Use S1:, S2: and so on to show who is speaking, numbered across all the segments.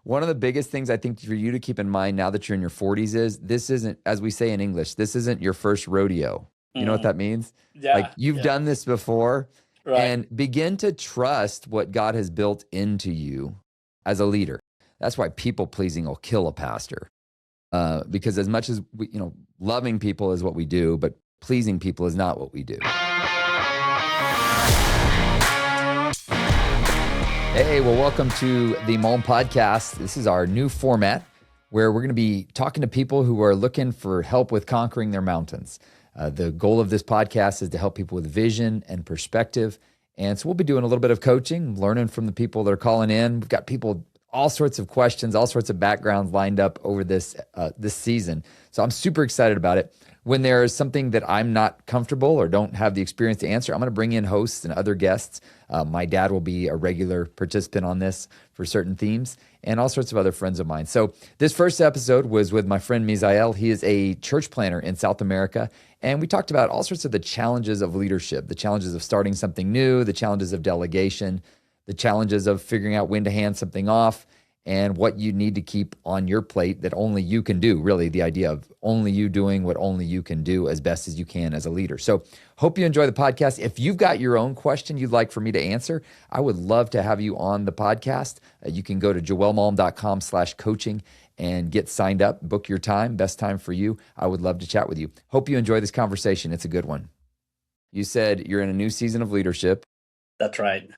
S1: one of the biggest things I think for you to keep in mind now that you're in your 40s is this isn't, as we say in English, this isn't your first rodeo. You know what
S2: Mm.
S1: that means? Like
S2: Yeah,
S1: you've
S2: yeah,
S1: done this before,
S2: right.
S1: and begin to trust what God has built into you as a leader. That's why people pleasing will kill a pastor. Because as much as we, loving people is what we do, but pleasing people is not what we do. Hey, well, welcome to the Malm podcast. This is our new format where we're going to be talking to people who are looking for help with conquering their mountains. The goal of this podcast is to help people with vision and perspective. And so we'll be doing a little bit of coaching, learning from the people that are calling in. We've got people, all sorts of questions, all sorts of backgrounds lined up over this season. So I'm super excited about it. When there is something that I'm not comfortable or don't have the experience to answer, I'm going to bring in hosts and other guests. My dad will be a regular participant on this for certain themes, and all sorts of other friends of mine. So this first episode was with my friend Misael. He is a church planner in South America, and we talked about all sorts of the challenges of leadership, the challenges of starting something new, the challenges of delegation, the challenges of figuring out when to hand something off, and what you need to keep on your plate that only you can do. Really, the idea of only you doing what only you can do as best as you can as a leader. So hope you enjoy the podcast. If you've got your own question you'd like for me to answer, I would love to have you on the podcast. You can go to joelmalm.com/coaching and get signed up, book your time, best time for you. I would love to chat with you. Hope you enjoy this conversation. It's a good one. You said you're in a new season of leadership.
S2: That's right.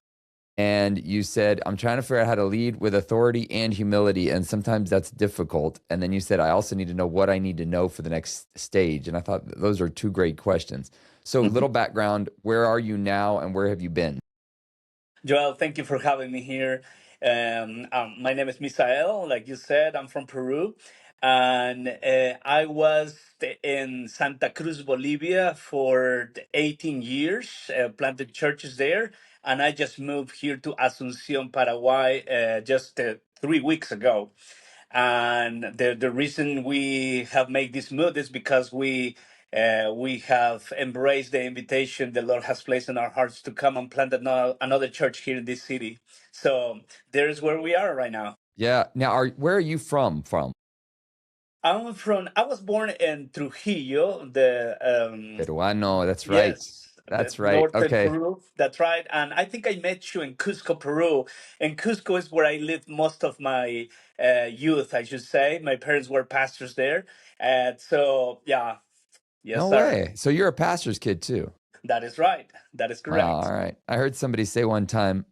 S1: And you said, I'm trying to figure out how to lead with authority and humility. And sometimes that's difficult. And then you said, I also need to know what I need to know for the next stage. And I thought those are two great questions. So,
S2: Mhm.
S1: little background, where are you now and where have you been?
S2: Joel, thank you for having me here. My name is Misael. Like you said, I'm from Peru. And I was in Santa Cruz, Bolivia for 18 years, planted churches there. And I just moved here to Asuncion, Paraguay, just 3 weeks ago. And the reason we have made this move is because we have embraced the invitation the Lord has placed in our hearts to come and plant another church here in this city. So there's where we are right now.
S1: Yeah. Now, where are you from?
S2: I was born in Trujillo, the
S1: Peruano. That's right.
S2: yes, the
S1: That's right.
S2: northern
S1: Okay.
S2: Peru. That's right. And I think I met you in Cusco, Peru. And Cusco is where I lived most of my youth, I should say. My parents were pastors there. So yeah, yes,
S1: No
S2: sir.
S1: way. So, you're a pastor's kid too.
S2: That is right. That is
S1: Wow.
S2: correct.
S1: All right. I heard somebody say one time,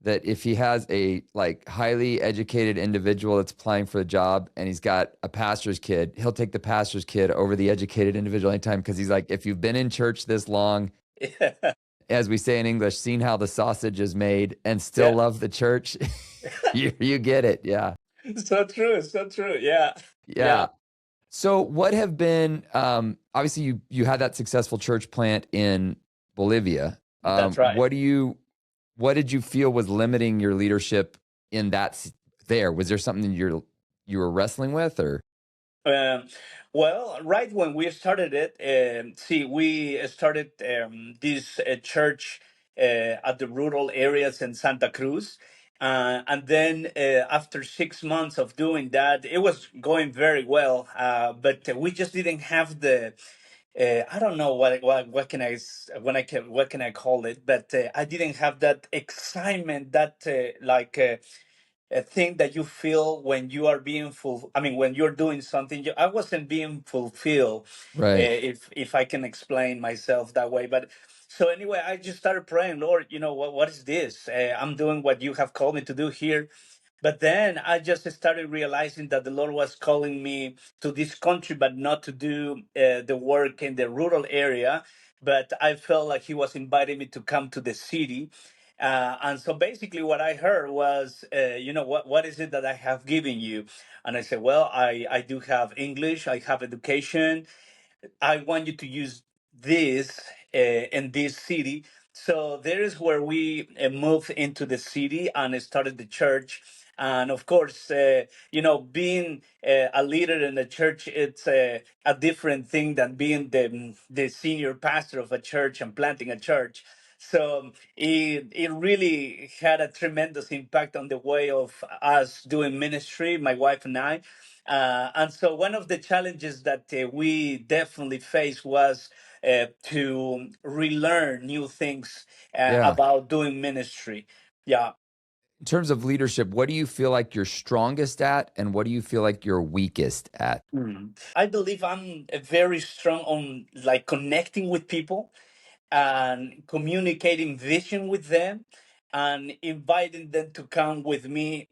S1: that if he has a like highly educated individual that's applying for a job and he's got a pastor's kid, he'll take the pastor's kid over the educated individual anytime, because he's like, if you've been in church this long, as we say in English, seen how the sausage is made and still
S2: Yeah.
S1: love the church, you get it. Yeah.
S2: So true. So true. Yeah.
S1: Yeah.
S2: Yeah.
S1: So what have been obviously you had that successful church plant in Bolivia.
S2: That's right.
S1: What did you feel was limiting your leadership in there? Was there something you were wrestling with, or?
S2: Um, well, right when we started it, see, we started this church at the rural areas in Santa Cruz. And then after 6 months of doing that, it was going very well. But we just didn't have the, I don't know what can what can I call it, but I didn't have that excitement, that a thing that you feel when you are being full. I mean, when you're doing something. I wasn't being fulfilled,
S1: Right.
S2: if I can explain myself that way. But so anyway, I just started praying, Lord. What is this? I'm doing what you have called me to do here. But then I just started realizing that the Lord was calling me to this country, but not to do the work in the rural area. But I felt like He was inviting me to come to the city. And so basically, what I heard was, what is it that I have given you? And I said, well, I do have English, I have education, I want you to use this in this city. So there is where we moved into the city and started the church. And of course, being a leader in the church, it's a different thing than being the senior pastor of a church and planting a church. So it really had a tremendous impact on the way of us doing ministry, my wife and I. And so one of the challenges that we definitely faced was to relearn new things
S1: Yeah.
S2: about doing ministry. Yeah.
S1: In terms of leadership, what do you feel like you're strongest at, and what do you feel like you're weakest at?
S2: I believe I'm very strong on like connecting with people and communicating vision with them and inviting them to come with me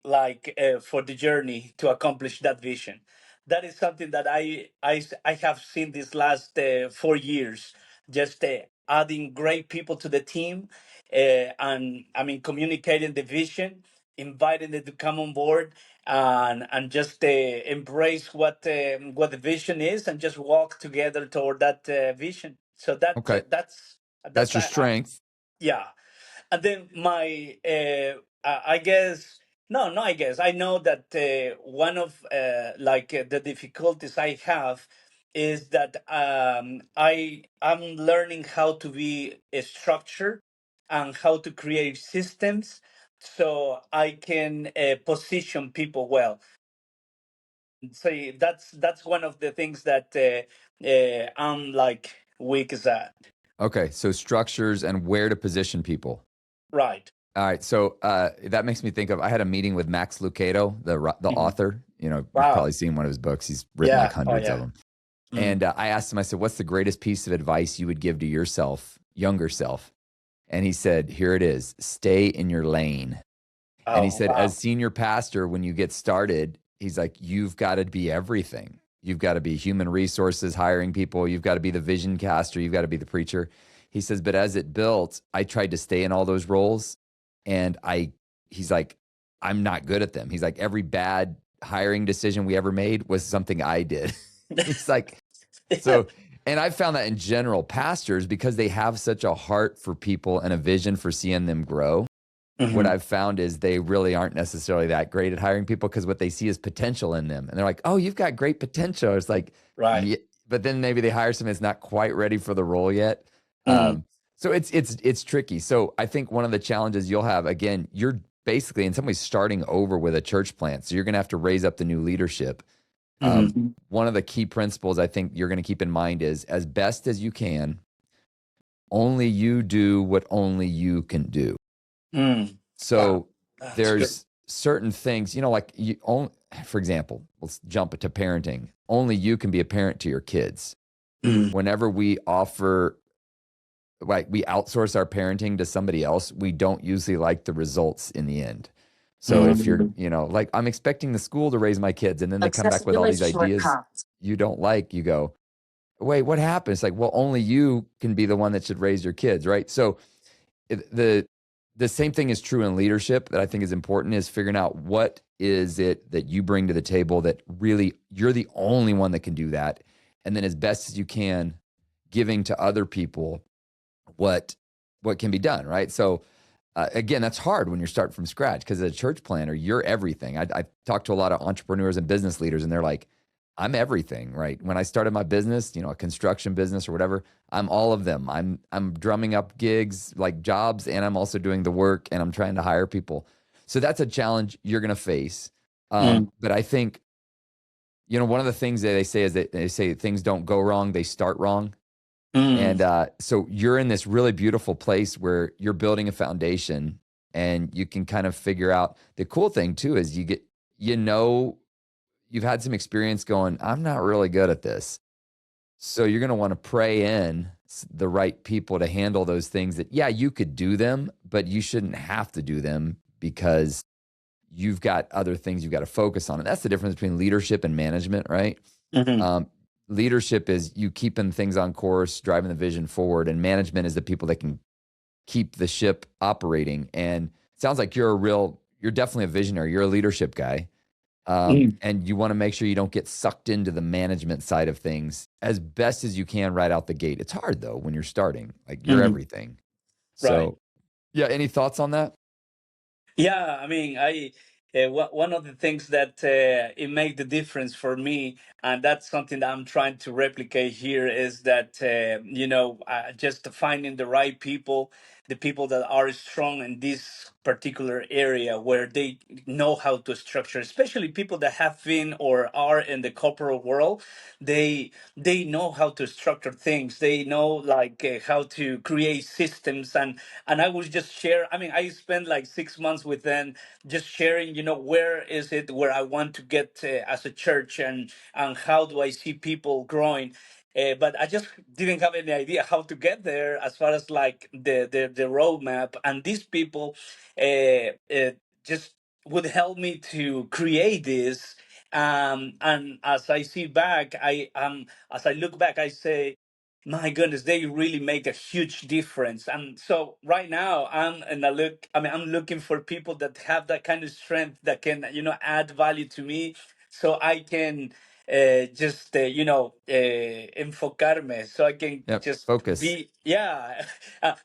S2: like for the journey to accomplish that vision. That is something that I have seen these last 4 years, just adding great people to the team, and I mean communicating the vision, inviting them to come on board, and just embrace what the vision is, and just walk together toward that vision. So
S1: Okay.
S2: that's
S1: That's your strength.
S2: yeah. And then my I guess no, I guess I know that one of the difficulties I have is that I'm learning how to be structured and how to create systems so I can position people well. So that's one of the things that I'm like weak as that.
S1: Okay. So structures and where to position people.
S2: Right.
S1: All right. So that makes me think of, I had a meeting with Max Lucado, the
S2: Mhm.
S1: author. You know, you've
S2: Wow.
S1: probably seen one of his books. He's written like
S2: Yeah. Oh
S1: hundreds of
S2: yeah.
S1: them.
S2: Mm.
S1: And I asked him, I said, what's the greatest piece of advice you would give to yourself, younger self? And he said, here it is, stay in your lane. And he
S2: Oh
S1: said, as
S2: wow.
S1: senior pastor, when you get started, he's like, you've got to be everything. You've got to be human resources, hiring people. You've got to be the vision caster. You've got to be the preacher. He says, but as it built, I tried to stay in all those roles. And he's like, I'm not good at them. He's like, every bad hiring decision we ever made was something I did. He's like,
S2: Yeah.
S1: so, and I've found that in general, pastors, because they have such a heart for people and a vision for seeing them grow, what
S2: Hmm.
S1: I've found is they really aren't necessarily that great at hiring people because what they see is potential in them. And they're like, oh, you've got great potential. It's like,
S2: Right.
S1: yeah, but then maybe they hire someone that's not quite ready for the role yet.
S2: Hmm.
S1: So it's tricky. So I think one of the challenges you'll have, again, you're basically in some ways starting over with a church plant. So you're going to have to raise up the new leadership.
S2: Hmm.
S1: One of the key principles I think you're going to keep in mind is, as best as you can, only you do what only you can do.
S2: Mm. Wow.
S1: So
S2: That's good.
S1: there's certain things, like for example, let's jump to parenting. Only you can be a parent to your kids.
S2: Mm.
S1: Whenever we offer, like, we outsource our parenting to somebody else, we don't usually like the results in the end. So if you're,
S2: Mm.
S1: like, I'm expecting the school to raise my kids, and then they come back with all
S3: Accessibility
S1: these ideas
S3: shortcuts.
S1: you don't like, you go, wait, what happened? It's like, well, only you can be the one that should raise your kids, right? So the same thing is true in leadership that I think is important, is figuring out what is it that you bring to the table that really you're the only one that can do that. And then as best as you can, giving to other people what can be done, right? So again, that's hard when you're starting from scratch, because as a church planner, you're everything. I talk to a lot of entrepreneurs and business leaders, and they're like, I'm everything, right? When I started my business, a construction business or whatever, I'm all of them. I'm drumming up gigs, like jobs, and I'm also doing the work, and I'm trying to hire people. So that's a challenge you're going to face.
S2: Mm.
S1: But I think, one of the things that they say is that they say things don't go wrong, they start wrong.
S2: Mm.
S1: And so you're in this really beautiful place where you're building a foundation, and you can kind of figure out. The cool thing too is you've had some experience going, I'm not really good at this. So you're going to want to pray in the right people to handle those things that, yeah, you could do them, but you shouldn't have to do them because you've got other things you've got to focus on. And that's the difference between leadership and management, right?
S2: Hmm.
S1: Um, Leadership is you keeping things on course, driving the vision forward, and management is the people that can keep the ship operating. And it sounds like you're definitely a visionary. You're a leadership guy.
S2: Mm.
S1: And you want to make sure you don't get sucked into the management side of things as best as you can right out the gate. It's hard though when you're starting, like you're
S2: Hmm.
S1: everything.
S2: Right.
S1: So, yeah, any thoughts on that?
S2: Yeah. I mean, one of the things that it made the difference for me, and that's something that I'm trying to replicate here, is that just finding the right people, the people that are strong in this particular area where they know how to structure, especially people that have been or are in the corporate world. They know how to structure things. They know like how to create systems. And I was just share. I mean, I spent like 6 months with them, just sharing. Where is it where I want to get as a church, and how do I see people growing. But I just didn't have any idea how to get there as far as like the roadmap. And these people just would help me to create this. And as I see back, as I look back, I say, my goodness, they really make a huge difference. And so right now, I'm looking for people that have that kind of strength that can, add value to me, so I can just enfocarme, so I can
S1: Yep.
S2: just
S1: Focus.
S2: be, yeah.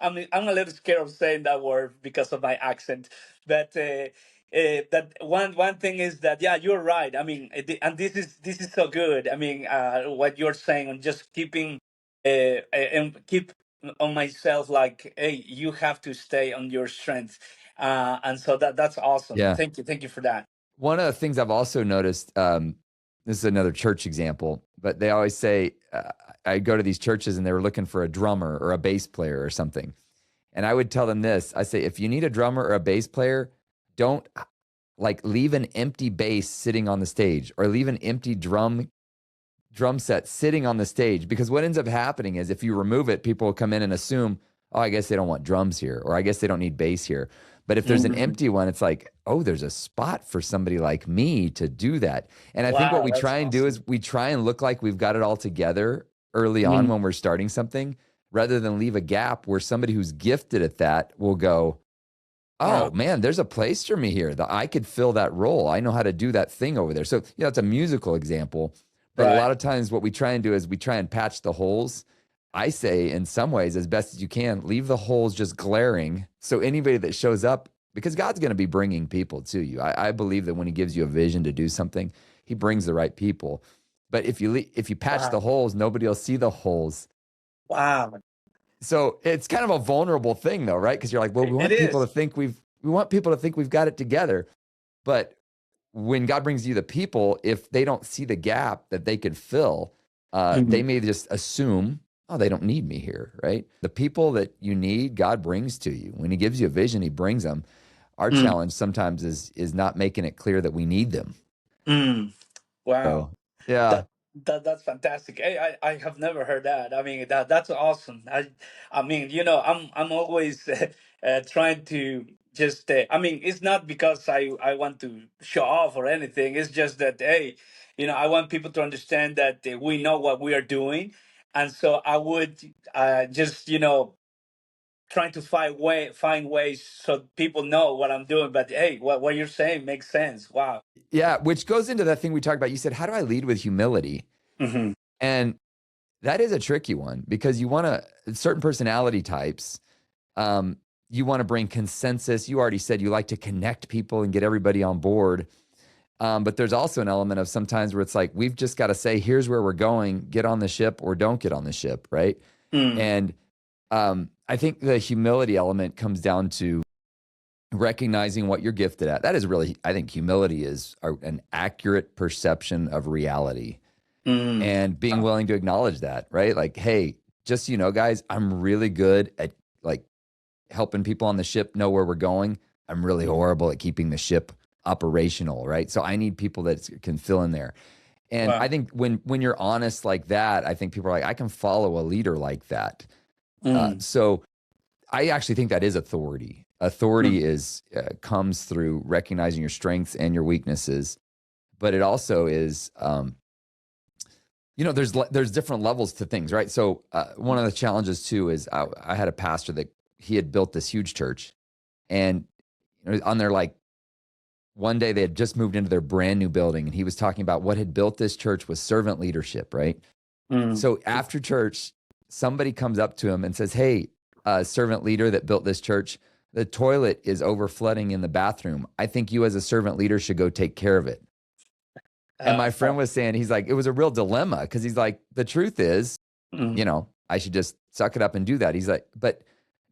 S2: I'm a little scared of saying that word because of my accent, but that one thing is that, yeah, you're right. I mean, and this is so good. I mean, what you're saying on just keeping and keep on myself, like, hey, you have to stay on your strength. And so that's awesome.
S1: Yeah.
S2: Thank you for that.
S1: One of the things I've also noticed, this is another church example, but they always say, I go to these churches and they were looking for a drummer or a bass player or something. And I would tell them this. I say, if you need a drummer or a bass player, don't like leave an empty bass sitting on the stage, or leave an empty drum set sitting on the stage, because what ends up happening is if you remove it, people will come in and assume, oh, I guess they don't want drums here, or I guess they don't need bass here. But if there's an
S2: Mhm.
S1: empty one, it's like, oh, there's a spot for somebody like me to do that. And I think what
S2: Wow,
S1: we
S2: that's
S1: try and do
S2: awesome.
S1: is we try and look like we've got it all together early on
S2: Mm.
S1: when we're starting something, rather than leave a gap where somebody who's gifted at that will go,
S2: Wow.
S1: oh man, there's a place for me here that I could fill that role. I know how to do that thing over there. So, it's a musical example. But a
S2: Right.
S1: lot of times what we try and do is we try and patch the holes. I say, in some ways, as best as you can, leave the holes just glaring. So anybody that shows up, because God's going to be bringing people to you. I believe that when he gives you a vision to do something, he brings the right people. But if you patch the
S2: Wow.
S1: holes, nobody will see the holes.
S2: Wow.
S1: So it's kind of a vulnerable thing though, right? Because you're like, well,
S2: It is.
S1: we want people to think we've got it together. But when God brings you the people, if they don't see the gap that they could fill, they
S2: Mhm.
S1: may just assume, oh, they don't need me here, right? The people that you need, God brings to you. When he gives you a vision, he brings them. Our
S2: Mm.
S1: challenge sometimes is not making it clear that we need them.
S2: Mm. Wow.
S1: So yeah.
S2: That's fantastic. I have never heard that. I mean, that's awesome. I mean, I'm always trying to just I mean, it's not because I want to show off or anything. It's just that, hey, I want people to understand that we know what we are doing. And so I would just trying to find ways so people know what I'm doing. But hey, what you're saying makes sense. Wow.
S1: Yeah, which goes into that thing we talked about. You said, how do I lead with humility?
S2: Hmm.
S1: And that is a tricky one, because you want to, certain personality types, um, you want to bring consensus. You already said you like to connect people and get everybody on board. But there's also an element of sometimes where it's like, we've just got to say, here's where we're going, get on the ship or don't get on the ship, right?
S2: Mm.
S1: And I think the humility element comes down to recognizing what you're gifted at. That is really, I think humility is an accurate perception of reality,
S2: Mm.
S1: and being willing to acknowledge that, right? Like, hey, just so you know, guys, I'm really good at like helping people on the ship know where we're going. I'm really horrible at keeping the ship operational, right? So I need people that can fill in there. And I
S2: Wow.
S1: think when you're honest like that, I think people are like, I can follow a leader like that.
S2: Mm.
S1: So I actually think that is authority.
S2: Mm.
S1: Authority is comes through recognizing your strengths and your weaknesses, but it also is, there's different levels to things, right? So one of the challenges too is I had a pastor that he had built this huge church, and on their like one day they had just moved into their brand new building, and he was talking about what had built this church was servant leadership, right?
S2: Mm.
S1: So after church, somebody comes up to him and says, hey, servant leader that built this church, the toilet is overflooding in the bathroom. I think you as a servant leader should go take care of it. And my friend was saying, he's like, it was a real dilemma because he's like, the truth is,
S2: mm,
S1: I should just suck it up and do that. He's like, but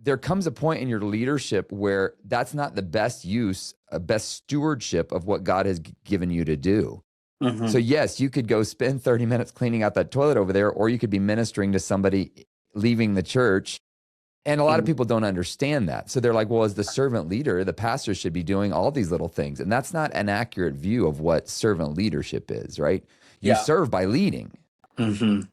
S1: there comes a point in your leadership where that's not the best use, best stewardship of what God has given you to do. So
S2: mhm,
S1: yes, you could go spend 30 minutes cleaning out that toilet over there, or you could be ministering to somebody leaving the church. And a lot of
S2: mm,
S1: people don't understand that. So they're like, well, as the servant leader, the pastor should be doing all these little things. And that's not an accurate view of what servant leadership is, right? You
S2: yeah.
S1: serve by leading.
S2: Mhm,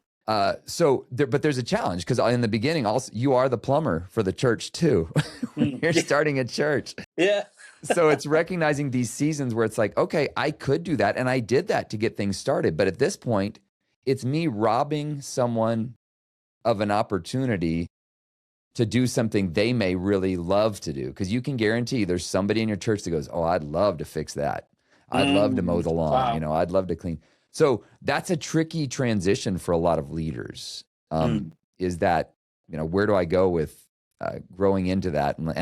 S1: But there's a challenge because in the beginning, also you are the plumber for the church too. When
S2: mm,
S1: you're starting a church.
S2: yeah.
S1: So it's recognizing these seasons where it's like, okay, I could do that. And I did that to get things started. But at this point, it's me robbing someone of an opportunity to do something they may really love to do. Because you can guarantee there's somebody in your church that goes, oh, I'd love to fix that. I'd love to mow the lawn.
S2: Wow.
S1: I'd love to clean. So that's a tricky transition for a lot of leaders.
S2: Mm,
S1: Is that, where do I go with growing into that? And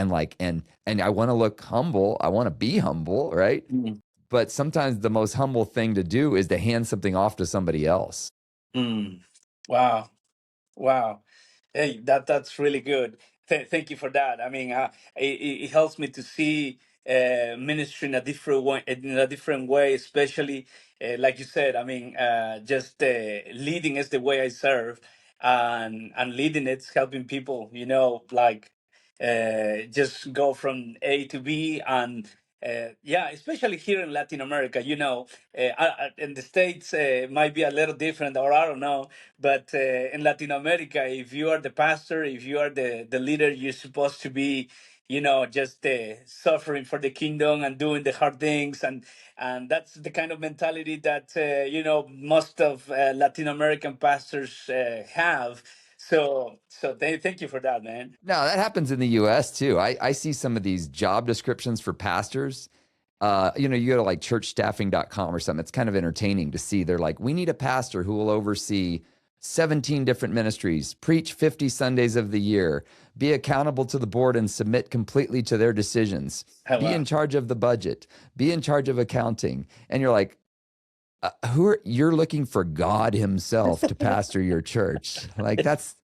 S1: I want to look humble. I want to be humble, right?
S2: mm,
S1: But sometimes the most humble thing to do is to hand something off to somebody else.
S2: mm. Wow. Wow. Hey, that's really good. Thank you for that. I mean, it helps me to see ministry in a different way, especially like you said. I mean, just leading is the way I serve, and leading it's helping people. Like just go from A to B, and yeah, especially here in Latin America. In the States might be a little different, or I don't know, but in Latin America, if you are the pastor, if you are the leader, you're supposed to be, just suffering for the kingdom and doing the hard things, and that's the kind of mentality that most of Latin American pastors have. So thank you for that, man.
S1: No, that happens in the US too. I see some of these job descriptions for pastors. You go to like churchstaffing.com or something. It's kind of entertaining to see. They're like, we need a pastor who will oversee 17 different ministries, preach 50 Sundays of the year, be accountable to the board and submit completely to their decisions,
S2: Oh,
S1: be
S2: wow.
S1: in charge of the budget, be in charge of accounting. And you're like, you're looking for God himself to pastor your church. Like that's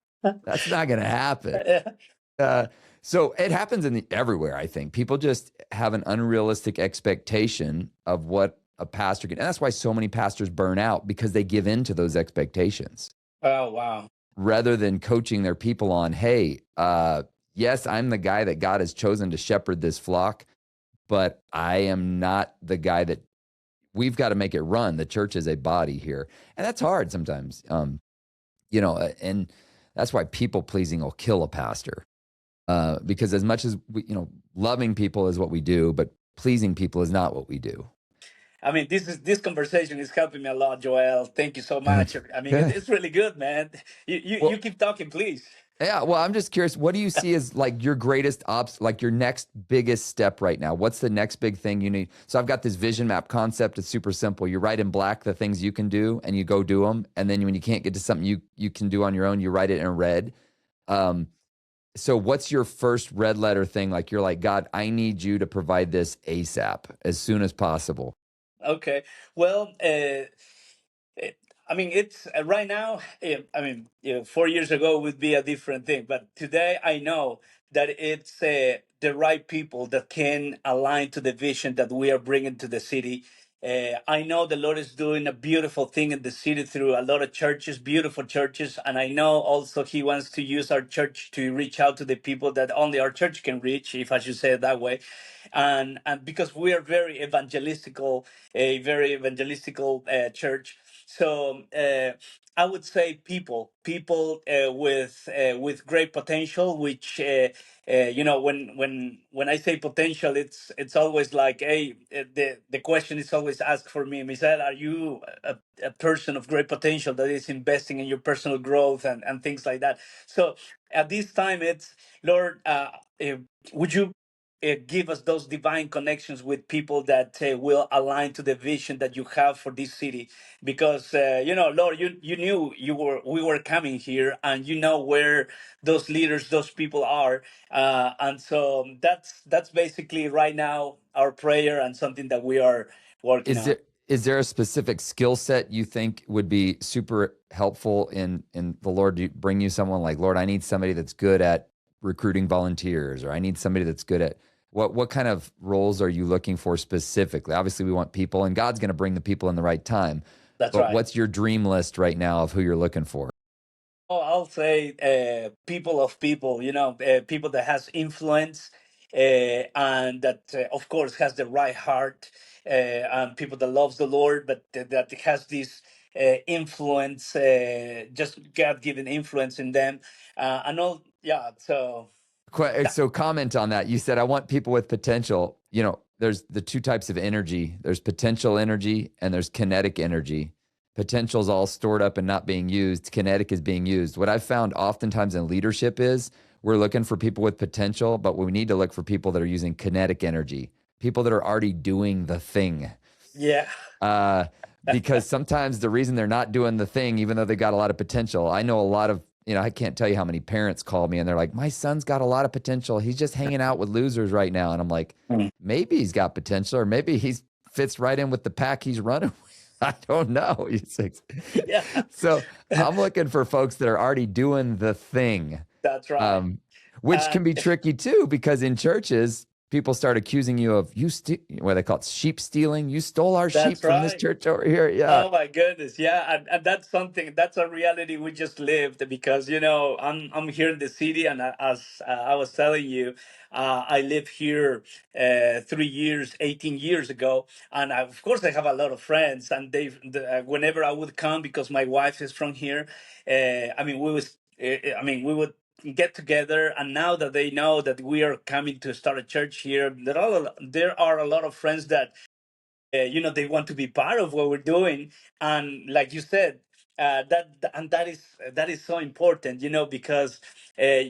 S1: not going to happen. Uh, so it happens everywhere. I think people just have an unrealistic expectation of what a pastor can, and that's why so many pastors burn out because they give in to those expectations
S2: Oh, wow.
S1: rather than coaching their people on, hey, yes, I'm the guy that God has chosen to shepherd this flock, but I am not the guy that we've got to make it run. The church is a body here, and that's hard sometimes. And that's why people pleasing will kill a pastor. Because as much as loving people is what we do, but pleasing people is not what we do.
S2: I mean, this conversation is helping me a lot, Joel. Thank you so
S1: Good,
S2: much. I mean,
S1: good.
S2: it's really good, man. You
S1: Well,
S2: keep talking, please.
S1: yeah. Well, I'm just curious. What do you see as like your greatest like your next biggest step right now? What's the next big thing you need? So I've got this vision map concept. It's super simple. You write in black the things you can do, and you go do them. And then when you can't get to something you can do on your own, you write it in red. Um, So what's your first red letter thing? Like you're like, God, I need you to provide this ASAP as soon as possible.
S2: Okay. Well, it, I mean, it's right now. I mean, 4 years ago would be a different thing, but today I know that it's the right people that can align to the vision that we are bringing to the city. I know the Lord is doing a beautiful thing in the city through a lot of churches, beautiful churches, and I know also He wants to use our church to reach out to the people that only our church can reach, if I should say it that way, and because we are very evangelistical, a very evangelistical church. So I would say people with great potential, which when I say potential, it's always like, hey, the question is always asked for me, Misael, are you a person of great potential that is investing in your personal growth and things like that? So at this time, it's Lord, would you give us those divine connections with people that will align to the vision that you have for this city. Because Lord, you knew we were coming here, and you know where those leaders, those people are, and so that's basically right now our prayer and something that we are working
S1: Is
S2: on.
S1: there a specific skill set you think would be super helpful in the Lord to bring you someone like, Lord, I need somebody that's good at recruiting volunteers, or I need somebody that's good at what kind of roles are you looking for specifically? Obviously, we want people, and God's going to bring the people in the right time.
S2: That's
S1: But
S2: right.
S1: what's your dream list right now of who you're looking for?
S2: Oh, I'll say people of people, people that has influence, and that, of course, has the right heart, and people that loves the Lord, but that has this influence, just God-given influence in them, and all. Yeah, so that,
S1: So comment on that. You said, I want people with potential. There's the two types of energy. There's potential energy and there's kinetic energy. Potential is all stored up and not being used. Kinetic is being used. What I've found oftentimes in leadership is we're looking for people with potential, but we need to look for people that are using kinetic energy, people that are already doing the thing.
S2: yeah,
S1: uh, because sometimes the reason they're not doing the thing, even though they got a lot of potential, I know a lot of, I can't tell you how many parents call me and they're like, my son's got a lot of potential. He's just hanging out with losers right now. And I'm like,
S2: Mm.
S1: maybe he's got potential, or maybe he fits right in with the pack he's running with. I don't know.
S2: yeah,
S1: So I'm looking for folks that are already doing the thing,
S2: that's right.
S1: um, which
S2: Uh,
S1: can be tricky too, because in churches, people start accusing you of what they call it, sheep stealing. You stole our
S2: that's
S1: sheep from this
S2: right.
S1: church over here. Yeah,
S2: Oh my goodness, yeah, and that's something, that's a reality we just lived, because I'm here in the city, and as I was telling you, I live here 3 years, 18 years ago, and of course I have a lot of friends, and whenever I would come, because my wife is from here, I mean we would get together, and now that they know that we are coming to start a church here, there are a lot of friends that they want to be part of what we're doing, and like you said, that is so important, because uh,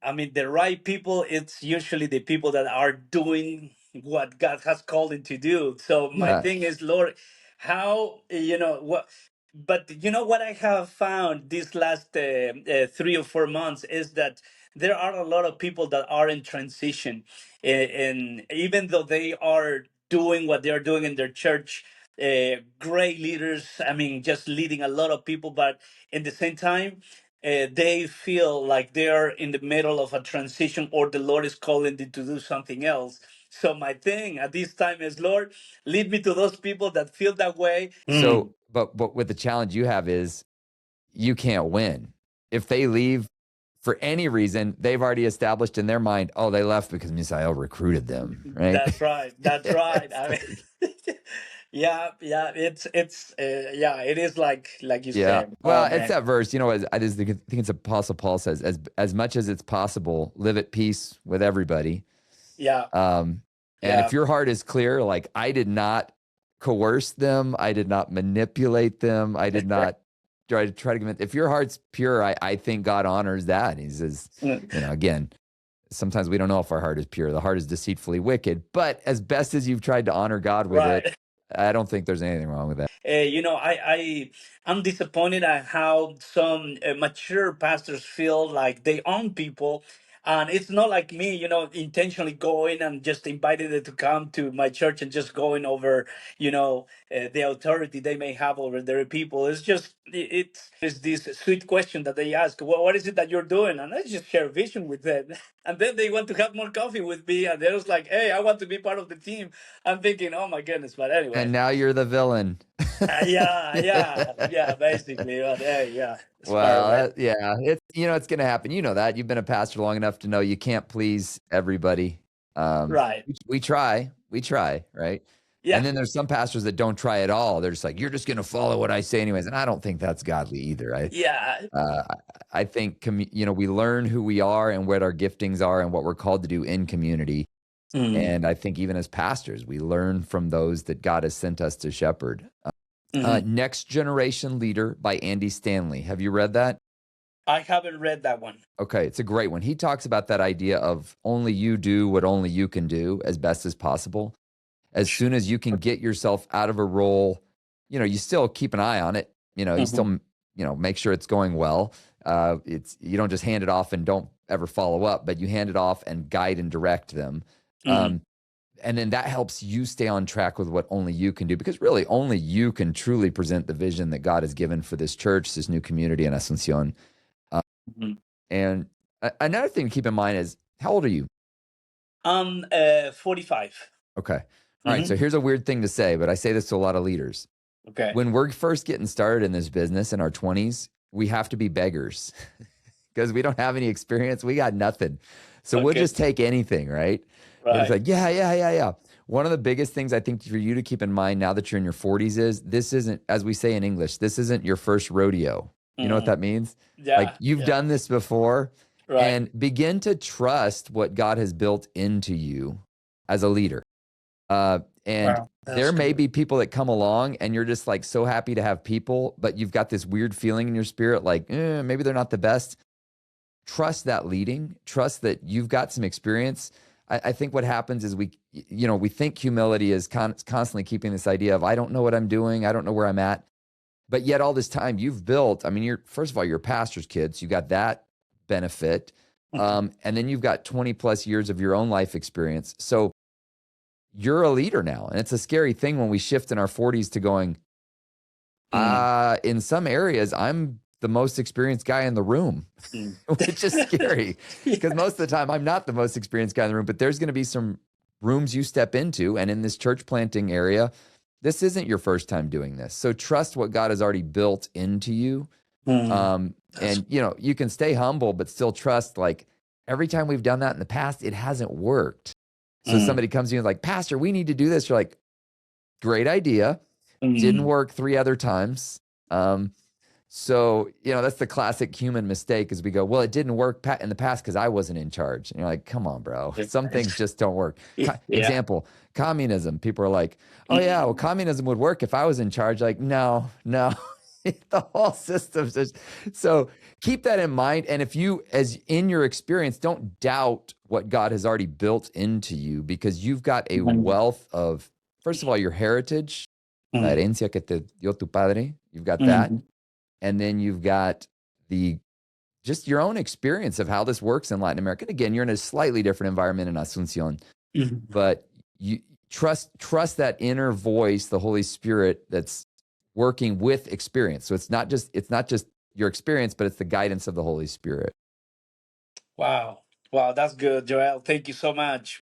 S2: I mean, the right people, it's usually the people that are doing what God has called them to do. So my
S1: yeah.
S2: thing is, Lord, how, what, but what I have found these last 3 or 4 months is that there are a lot of people that are in transition, and even though they are doing what they're doing in their church, great leaders, I mean, just leading a lot of people, but in the same time, they feel like they're in the middle of a transition, or the Lord is calling them to do something else. So my thing at this time is, Lord, lead me to those people that feel that way.
S1: So, but with the challenge you have is you can't win if they leave for any reason. They've already established in their mind, oh, they left because Misael recruited them, right?
S2: That's right. That's right. I
S1: Like,
S2: mean, yeah. Yeah. It is like you
S1: yeah.
S2: said. Oh
S1: Well, it's
S2: man.
S1: that verse, I think it's Apostle Paul says, as much as it's possible, live at peace with everybody.
S2: Yeah.
S1: Um, and
S2: Yeah.
S1: if your heart is clear, like I did not coerce them, I did not manipulate them, I did not try to convince. If your heart's pure, I think God honors that. He says,
S2: Mm.
S1: again, sometimes we don't know if our heart is pure. The heart is deceitfully wicked. But as best as you've tried to honor God with it,
S2: Right.
S1: I don't think there's anything wrong with that.
S2: I'm disappointed at how some mature pastors feel like they own people, and it's not like me, intentionally going and just inviting them to come to my church and just going over, the authority they may have over their people. It's just it's this sweet question that they ask, well, what is it that you're doing? And I just share vision with them, and then they want to have more coffee with me, and they're just like, hey, I want to be part of the team. I'm thinking, oh my goodness, but anyway.
S1: And now you're the villain.
S2: Yeah, basically. But hey, yeah, it's part of
S1: Well,
S2: it.
S1: yeah, it's going to happen. You know that. You've been a pastor long enough to know you can't please everybody.
S2: Right.
S1: We try, right? And
S2: Yeah.
S1: then there's some pastors that don't try at all. They're just like, you're just going to follow what I say anyways. And I don't think that's godly either.
S2: Yeah.
S1: Uh, I think, we learn who we are and what our giftings are and what we're called to do in community.
S2: Mm.
S1: And I think even as pastors, we learn from those that God has sent us to shepherd.
S2: Hmm.
S1: Next Generation Leader by Andy Stanley. Have you read that?
S2: I haven't read that one.
S1: Okay, it's a great one. He talks about that idea of only you do what only you can do as best as possible. As soon as you can get yourself out of a role, you still keep an eye on it. You
S2: Mm-hmm.
S1: still, make sure it's going well. You don't just hand it off and don't ever follow up, but you hand it off and guide and direct them.
S2: Mm-hmm.
S1: And then that helps you stay on track with what only you can do, because really only you can truly present the vision that God has given for this church, this new community in Asuncion.
S2: Mm-hmm.
S1: And another thing to keep in mind is, how old are you?
S2: 45.
S1: Okay. All right.
S2: Mm-hmm.
S1: So here's a weird thing to say, but I say this to a lot of leaders.
S2: Okay.
S1: When we're first getting started in this business in our 20s, we have to be beggars because we don't have any experience. We got nothing. So we'll
S2: Okay.
S1: just take anything, right? We're just
S2: Right.
S1: like, yeah. One of the biggest things I think for you to keep in mind now that you're in your 40s is this isn't, as we say in English, this isn't your first rodeo. You know what
S2: Mm-hmm.
S1: that means? Like
S2: Yeah.
S1: you've
S2: Yeah.
S1: done this before,
S2: Right.
S1: and begin to trust what God has built into you as a leader. And
S2: Wow.
S1: there
S2: That's
S1: may
S2: good.
S1: be people that come along and you're just like so happy to have people, but you've got this weird feeling in your spirit, like maybe they're not the best. Trust that leading, trust that you've got some experience. I think what happens is we think humility is constantly keeping this idea of, I don't know what I'm doing. I don't know where I'm at. But yet all this time you've built, I mean, first of all, you're a pastor's kid. So you got that benefit.
S2: Mm-hmm.
S1: And then you've got 20 plus years of your own life experience. So you're a leader now. And it's a scary thing when we shift in our 40s to going, in some areas, I'm the most experienced guy in the room, which is scary because most of the time I'm not the most experienced guy in the room, but there's going to be some rooms you step into. And in this church planting area, this isn't your first time doing this. So trust what God has already built into you. And you can stay humble, but still trust, like every time we've done that in the past, it hasn't worked. So somebody comes to you and is like, Pastor, we need to do this. You're like, great idea. Didn't work 3 other times. So, that's the classic human mistake is we go, well, it didn't work in the past because I wasn't in charge. And you're like, come on, bro. Some things just don't work.
S2: Yeah.
S1: Example, communism. People are like, oh, yeah, well, communism would work if I was in charge. Like, no. The whole system's just... So keep that in mind. And if you, as in your experience, don't doubt what God has already built into you, because you've got a wealth of, first of all, your heritage, la herencia que te dio tu padre. You've got that. And then you've got just your own experience of how this works in Latin America. And again, you're in a slightly different environment in Asuncion, but you trust that inner voice, the Holy Spirit, that's working with experience. So it's not just your experience, but it's the guidance of the Holy Spirit.
S2: Wow. Wow, that's good, Joel. Thank you so much.